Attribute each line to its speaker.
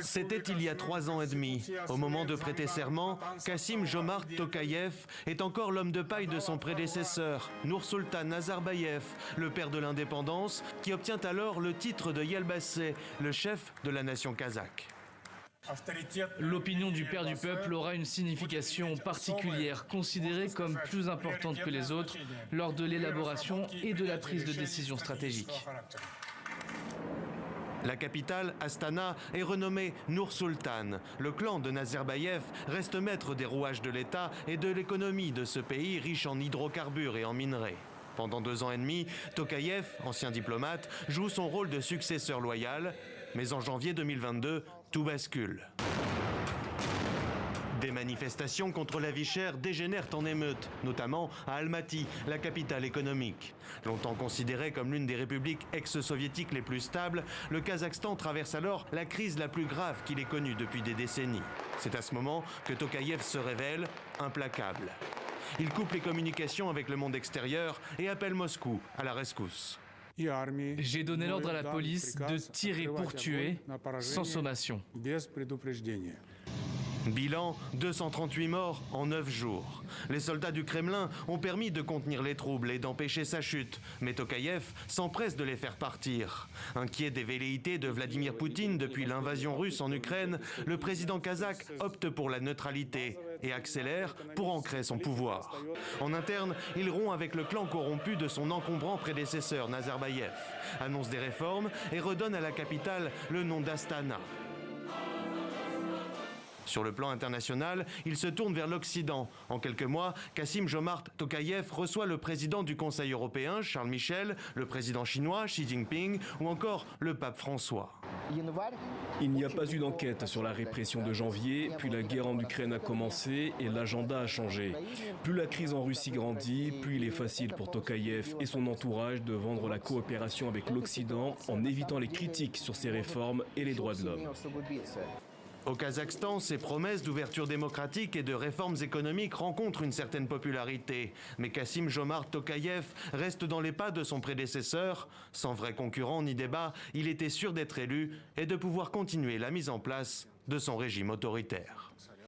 Speaker 1: C'était il y a 3 ans et demi. Au moment de prêter serment, Kassym-Jomart Tokayev est encore l'homme de paille de son prédécesseur, Nursultan Nazarbayev, le père de l'indépendance, qui obtient alors le titre de Yelbassé, le chef de la nation kazakh.
Speaker 2: L'opinion du père du peuple aura une signification particulière, considérée comme plus importante que les autres lors de l'élaboration et de la prise de décisions stratégiques.
Speaker 1: La capitale, Astana, est renommée Nur-Sultan. Le clan de Nazarbayev reste maître des rouages de l'État et de l'économie de ce pays riche en hydrocarbures et en minerais. Pendant 2 ans et demi, Tokayev, ancien diplomate, joue son rôle de successeur loyal. Mais en janvier 2022, tout bascule. Des manifestations contre la vie chère dégénèrent en émeutes, notamment à Almaty, la capitale économique. Longtemps considérée comme l'une des républiques ex-soviétiques les plus stables, le Kazakhstan traverse alors la crise la plus grave qu'il ait connue depuis des décennies. C'est à ce moment que Tokayev se révèle implacable. Il coupe les communications avec le monde extérieur et appelle Moscou à la rescousse.
Speaker 2: J'ai donné l'ordre à la police de tirer pour tuer, sans sommation.
Speaker 1: Bilan, 238 morts en 9 jours. Les soldats du Kremlin ont permis de contenir les troubles et d'empêcher sa chute. Mais Tokayev s'empresse de les faire partir. Inquiet des velléités de Vladimir Poutine depuis l'invasion russe en Ukraine, le président kazakh opte pour la neutralité et accélère pour ancrer son pouvoir. En interne, il rompt avec le clan corrompu de son encombrant prédécesseur Nazarbayev, annonce des réformes et redonne à la capitale le nom d'Astana. Sur le plan international, il se tourne vers l'Occident. En quelques mois, Kassym-Jomart Tokayev reçoit le président du Conseil européen, Charles Michel, le président chinois, Xi Jinping, ou encore le pape François.
Speaker 3: Il n'y a pas eu d'enquête sur la répression de janvier, puis la guerre en Ukraine a commencé et l'agenda a changé. Plus la crise en Russie grandit, plus il est facile pour Tokayev et son entourage de vendre la coopération avec l'Occident en évitant les critiques sur ses réformes et les droits de l'homme.
Speaker 1: Au Kazakhstan, ces promesses d'ouverture démocratique et de réformes économiques rencontrent une certaine popularité. Mais Kassym-Jomart Tokayev reste dans les pas de son prédécesseur. Sans vrai concurrent ni débat, il était sûr d'être élu et de pouvoir continuer la mise en place de son régime autoritaire.